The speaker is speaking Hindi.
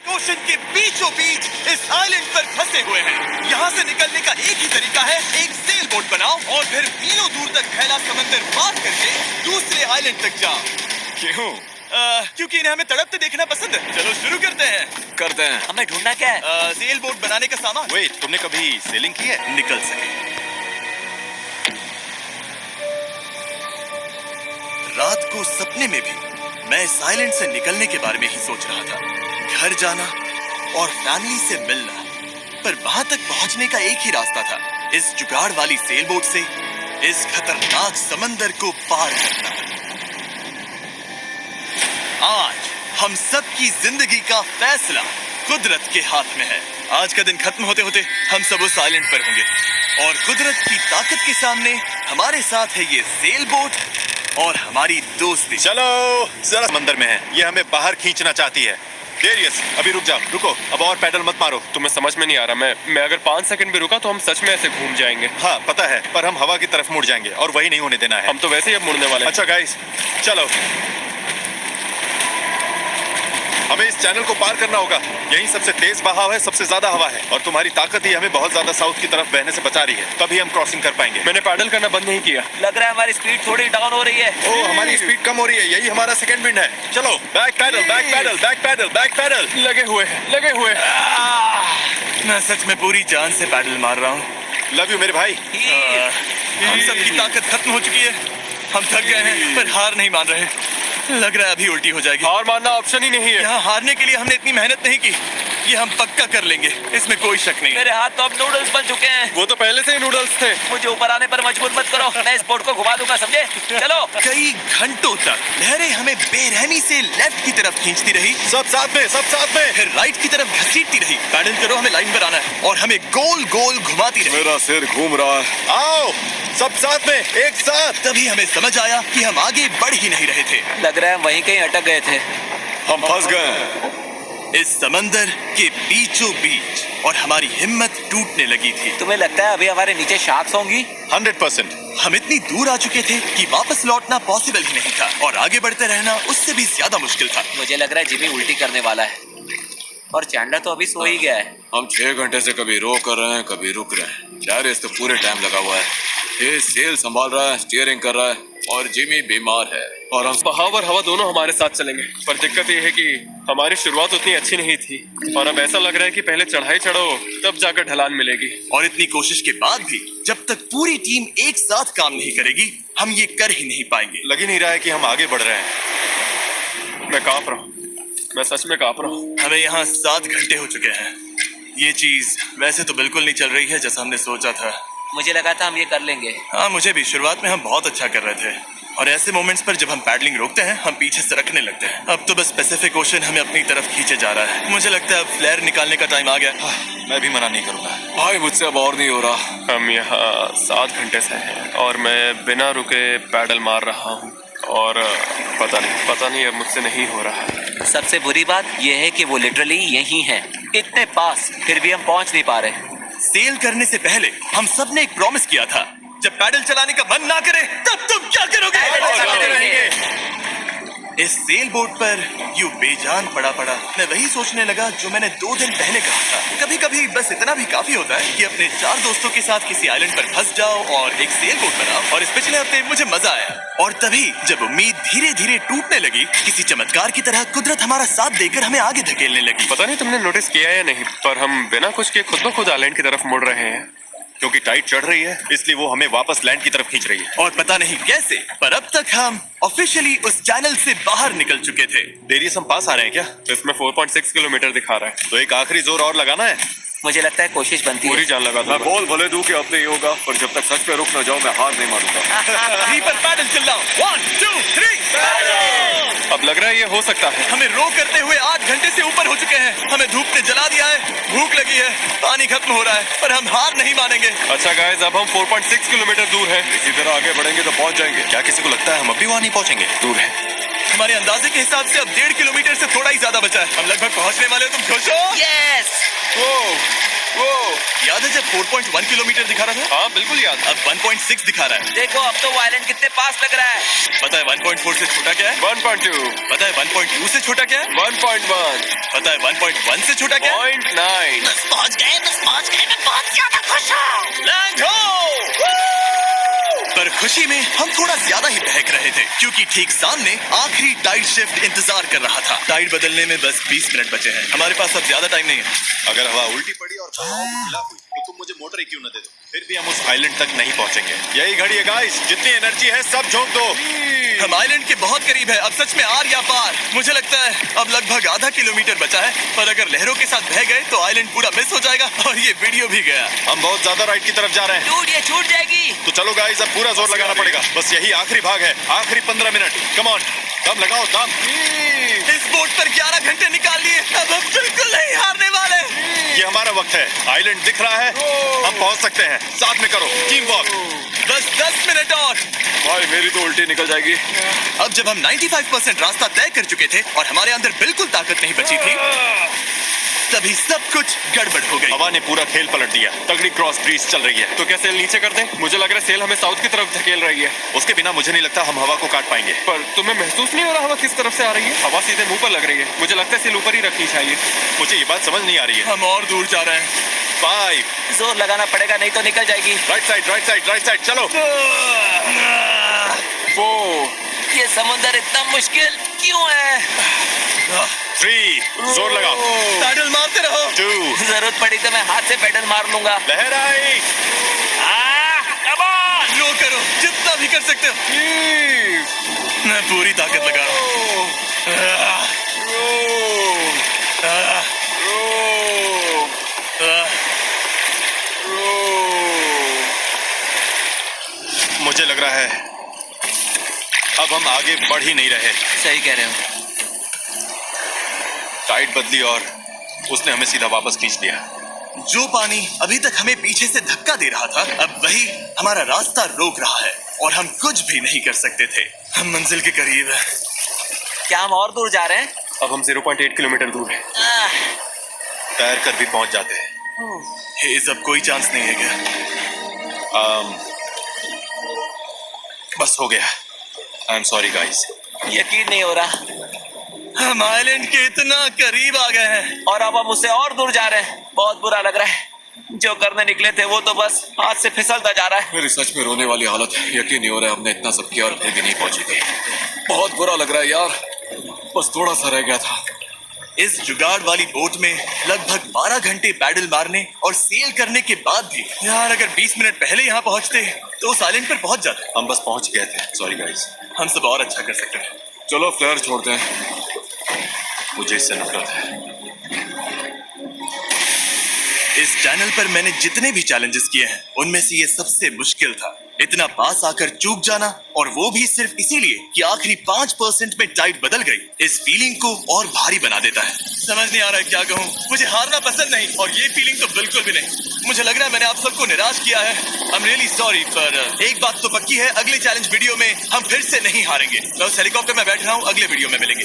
ओशन के बीचों बीच इस आइलैंड पर फंसे हुए हैं। यहाँ से निकलने का एक ही तरीका है, एक सेल बोट बनाओ और फिर मीलों दूर तक फैला समंदर पार करके दूसरे आइलैंड तक जाओ। क्यों? क्योंकि इन्हें हमें तड़पते देखना पसंद है। चलो शुरू करते हैं। हमें ढूंढना क्या है? सेल बोट बनाने का सामान। वेट, तुमने कभी सेलिंग की है? निकल सके। रात को सपने में भी मैं इस आइलैंड से निकलने के बारे में ही सोच रहा था। घर जाना और फैमिली से मिलना, पर वहां तक पहुंचने का एक ही रास्ता था, इस जुगाड़ वाली सेल बोट से इस खतरनाक समंदर को पार करना। आज हम सब की जिंदगी का फैसला कुदरत के हाथ में है। आज का दिन खत्म होते होते हम सब उस आइलैंड पर होंगे और कुदरत की ताकत के सामने हमारे साथ है ये सेल बोट और हमारी दोस्ती। चलो, जरा समंदर में है, ये हमें बाहर खींचना चाहती है। डेरियस, अभी रुक जाओ, रुको, अब और पैडल मत मारो। तुम्हें समझ में नहीं आ रहा, मैं अगर 5 सेकंड भी रुका तो हम सच में ऐसे घूम जाएंगे। हाँ पता है, पर हम हवा की तरफ मुड़ जाएंगे और वही नहीं होने देना है। हम तो वैसे ही अब मुड़ने वाले हैं। अच्छा गाइस, चलो, हमें इस चैनल को पार करना होगा। यही सबसे तेज बहाव है, सबसे ज्यादा हवा है और तुम्हारी ताकत ही हमें बहुत ज्यादा साउथ की तरफ बहने से बचा रही है। तभी हम क्रॉसिंग कर पाएंगे। मैंने पैडल करना बंद नहीं किया। लग रहा है हमारी स्पीड थोड़ी डाउन हो रही है। ओह, हमारी स्पीड कम हो रही है, यही हमारा सेकंड विंड है। चलो, back paddle, back paddle, back paddle, back paddle. लगे हुए मैं सच में पूरी जान से पैडल मार रहा हूँ। लव यू मेरे भाई। हम सब की ताकत खत्म हो चुकी है, हम थक गए हैं, पर हार नहीं मान रहे। लग रहा है अभी उल्टी हो जाएगी। हार मानना ऑप्शन ही नहीं है। यहाँ हारने के लिए हमने इतनी मेहनत नहीं की, ये हम पक्का कर लेंगे, इसमें कोई शक नहीं। मेरे हाथ तो अब नूडल्स बन चुके हैं। वो तो पहले से ही नूडल्स थे। मुझे ऊपर आने पर मजबूर मत करो, मैं इस बोट को घुमा दूंगा, समझे? चलो। कई घंटों तक लहरें हमें बेरहमी से लेफ्ट की तरफ खींचती रही, सब साथ में, सब साथ में। फिर राइट की तरफ घसीटती रही। पैडल करो, हमें लाइन पर आना है और हमें गोल गोल घुमाती रही। मेरा सिर घूम रहा है। आओ, सब साथ में, एक साथ। तभी हमें समझ आया कि हम आगे बढ़ ही नहीं रहे थे। लग रहा है वहीं कहीं अटक गए थे। हम फंस गए इस समंदर के बीचों बीच और हमारी हिम्मत टूटने लगी थी। तुम्हें लगता है अभी हमारे नीचे शार्क्स होंगी? 100%। हम इतनी दूर आ चुके थे कि वापस लौटना पॉसिबल ही नहीं था और आगे बढ़ते रहना उससे भी ज्यादा मुश्किल था। मुझे लग रहा है जिमी उल्टी करने वाला है और चैंडलर तो अभी सो ही गया है। हम 6 घंटे से कभी रो कर रहे हैं, कभी रुक रहे हैं। डैरियस तो पूरे टाइम लगा हुआ है, ये सेल संभाल रहा है, स्टीयरिंग कर रहा है और जिमी बीमार है। और हम बहाव और हवा दोनों हमारे साथ चलेंगे, पर दिक्कत ये है कि हमारी शुरुआत उतनी अच्छी नहीं थी और अब ऐसा लग रहा है कि पहले चढ़ाई चढ़ो तब जाकर ढलान मिलेगी। और इतनी कोशिश के बाद भी जब तक पूरी टीम एक साथ काम नहीं करेगी, हम ये कर ही नहीं पाएंगे। लग ही नहीं रहा है कि हम आगे बढ़ रहे हैं। मैं कांप रहा हूँ, मैं सच में कांप रहा हूँ। हमें यहाँ 7 घंटे हो चुके हैं। ये चीज वैसे तो बिल्कुल नहीं चल रही है जैसा हमने सोचा था। मुझे लगा था हम ये कर लेंगे। हाँ, मुझे भी। शुरुआत में हम बहुत अच्छा कर रहे थे और ऐसे मोमेंट्स पर जब हम पैडलिंग रोकते हैं, हम पीछे सरकने लगते हैं। अब तो बस पैसिफिक ओशन हमें अपनी तरफ खींचे जा रहा है। मुझे लगता है अब फ्लेयर निकालने का टाइम आ गया। मैं भी मना नहीं करूंगा भाई, मुझसे अब और नहीं हो रहा। हम यहाँ 7 घंटे से हैं और मैं बिना रुके पैडल मार रहा हूँ और पता नहीं अब मुझसे नहीं हो रहा है। सबसे बुरी बात यह है कि वो लिटरली यहीं है, इतने पास, फिर भी हम पहुंच नहीं पा रहे। सेल करने से पहले हम सब ने एक प्रॉमिस किया था, जब पैडल चलाने का मन ना करे तब तुम क्या करोगे? इस सेल बोट पर यूं बेजान पड़ा मैं वही सोचने लगा जो मैंने 2 दिन पहले कहा था। कभी कभी बस इतना भी काफी होता है कि अपने 4 दोस्तों के साथ किसी आइलैंड पर फंस जाओ और एक सेल बोट बनाओ। और इस पिछले हफ्ते मुझे मजा आया और तभी जब उम्मीद धीरे धीरे टूटने लगी, किसी चमत्कार की तरह कुदरत हमारा साथ देकर हमें आगे धकेलने लगी। पता नहीं तुमने नोटिस किया या नहीं, पर हम बिना कुछ किए खुद ब खुद आइलैंड की तरफ मुड़ रहे हैं। क्योंकि टाइट चढ़ रही है, इसलिए वो हमें वापस लैंड की तरफ खींच रही है। और पता नहीं कैसे, पर अब तक हम ऑफिशियली उस चैनल से बाहर निकल चुके थे। डेरियस, हम पास आ रहे हैं क्या? इसमें 4.6 किलोमीटर दिखा रहा है। तो एक आखिरी जोर और लगाना है। मुझे लगता है कोशिश बनती पूरी है। जान लगा मैं दूंगा। बोल भले दूं कि अब नहीं होगा, पर जब तक सच पे रुक न जाओ मैं हार नहीं मानूंगा। 3 पर पैडल चिल्लाओ। 1 2 3। अब लग रहा है ये हो सकता है। हमें रो करते हुए 8 घंटे से ऊपर हो चुके हैं। हमें धूप ने जला दिया है, भूख लगी है, पानी खत्म हो रहा है, पर हम हार नहीं मानेंगे। अच्छा गाइस, अब हम 4.6 किलोमीटर दूर हैं। इसी तरह आगे बढ़ेंगे तो पहुंच जाएंगे। क्या किसी को लगता है हम अब भी वहाँ नहीं पहुँचेंगे? दूर है। हमारे अंदाजे के हिसाब से अब 1.5 किलोमीटर से थोड़ा ही ज्यादा बचा है। हम लगभग पहुंचने वाले हो। तुम खुश हो? यस। वो याद है जब 4.1 किलोमीटर दिखा रहा था? हाँ बिल्कुल याद। अब 1.6 दिखा रहा है। देखो अब तो वो आइलैंड कितने पास लग रहा है। पता है 1.4 से छोटा क्या है? 1.2, पता है 1.2 से छोटा क्या है? 1.1, पता है 1.1 से छोटा क्या है? 0.9। बस पहुंच गए, मैं बहुत ज्यादा खुश हूँ। लैंड हो! पर खुशी में हम थोड़ा ज्यादा ही बहक रहे थे, क्योंकि ठीक सामने आखिरी टाइड शिफ्ट इंतजार कर रहा था। टाइड बदलने में बस 20 मिनट बचे हैं। हमारे पास अब ज्यादा टाइम नहीं है। अगर हवा उल्टी पड़ी और बहाव के खिलाफ हुई तो तुम मुझे मोटर ही क्यों न दे दो, फिर भी हम उस आइलैंड तक नहीं पहुंचेंगे। यही घड़ी है गाइस, जितनी एनर्जी है सब झोंक दो। हम आइलैंड के बहुत करीब है। अब सच में आर या पार। मुझे लगता है अब लगभग आधा किलोमीटर बचा है, पर अगर लहरों के साथ बह गए तो आइलैंड पूरा मिस हो जाएगा और ये वीडियो भी गया। हम बहुत ज्यादा राइट की तरफ जा रहे हैं। डूड ये छूट जाएगी। तो चलो गाइस, अब पूरा जोर लगाना पड़ेगा। बस यही आखिरी भाग है, आखिरी 15 मिनट। कम ऑन, दम लगाओ दम। इस बोट पर 11 घंटे निकाल लिए। अब हम बिल्कुल नहीं हारने वाले। ये हमारा वक्त है। आइलैंड दिख रहा है, हम पहुंच सकते हैं। साथ में करो, टीम वर्क। बस 10 मिनट और। भाई मेरी तो उल्टी निकल जाएगी। अब जब हम 95% रास्ता तय कर चुके थे और हमारे अंदर बिल्कुल ताकत नहीं बची थी, तभी सब कुछ गड़बड़ हो गई। हवा ने पूरा खेल पलट दिया। तगड़ी क्रॉस ब्रीज चल रही है। तो क्या सेल नीचे कर दें? मुझे लग रहा है सेल हमें साउथ की तरफ धकेल रही है। उसके बिना मुझे नहीं लगता हम हवा को काट पाएंगे। पर तुम्हें महसूस नहीं हो रहा हवा किस तरफ से आ रही है? हवा सीधे मुंह पर लग रही है। मुझे लगता है सेल ऊपर ही रखनी चाहिए। मुझे ये बात समझ नहीं आ रही है। हम और दूर जा रहे हैं। 5, जोर लगाना पड़ेगा नहीं तो निकल जाएगी। Right side, right side, right side, चलो। 4, ये समुंदर इतना मुश्किल क्यों है? 3, जोर लगाओ। पैडल मारते रहो। 2, जरूरत पड़ी तो मैं हाथ से पैडल मार लूंगा। लहर आई। Come on. लो करो, जितना भी कर सकते हो। मैं पूरी ताकत लगा रहा हूँ। मुझे लग रहा है अब हम आगे बढ़ ही नहीं रहे। सही कह रहे हो। टाइड बदली और उसने हमें सीधा वापस खींच लिया। जो पानी अभी तक हमें पीछे से धक्का दे रहा था, अब वही हमारा रास्ता रोक रहा है और हम कुछ भी नहीं कर सकते थे। हम मंजिल के करीब हैं। क्या हम और दूर जा रहे हैं? अब हम 0.8 किलोमीटर दूर है। तैर कर भी पहुंच जाते। हेज, अब कोई चांस नहीं है क्या? बस हो गया। I am sorry guys. यकीन नहीं हो रहा। हम आइलैंड के इतना करीब आ गए हैं। और अब हम उससे और दूर जा रहे हैं। बहुत बुरा लग रहा है। जो करने निकले थे वो तो बस हाथ से फिसलता जा रहा है। मेरी सच में रोने वाली हालत है। यकीन नहीं हो रहा है हमने इतना सब किया और फिर भी नहीं पहुंची थी। बहुत बुरा लग रहा है यार। बस थोड़ा सा रह गया था। इस जुगाड़ वाली बोट में लगभग 12 घंटे पैडल मारने और सेल करने के बाद भी यार, अगर 20 मिनट पहले यहाँ पहुँचते तो उस आइलैंड पर पहुँच जाते। हम बस पहुंच गए थे। Sorry guys. हम सब और अच्छा कर सकते हैं। चलो फ्लेयर छोड़ते हैं। मुझे इससे नफरत है। इस चैनल पर मैंने जितने भी चैलेंजेस किए हैं, उनमें से ये सबसे मुश्किल था। इतना पास आकर चूक जाना, और वो भी सिर्फ इसीलिए कि आखिरी 5% में टाइड बदल गई, इस फीलिंग को और भारी बना देता है। समझ नहीं आ रहा है क्या कहूँ। मुझे हारना पसंद नहीं, और ये फीलिंग तो बिल्कुल भी नहीं। मुझे लग रहा है मैंने आप सबको निराश किया है। आई एम रियली सॉरी, पर एक बात तो पक्की है, अगले चैलेंज वीडियो में हम फिर से नहीं हारेंगे। मैं उस हेलीकॉप्टर में बैठ रहा हूँ। अगले वीडियो में मिलेंगे।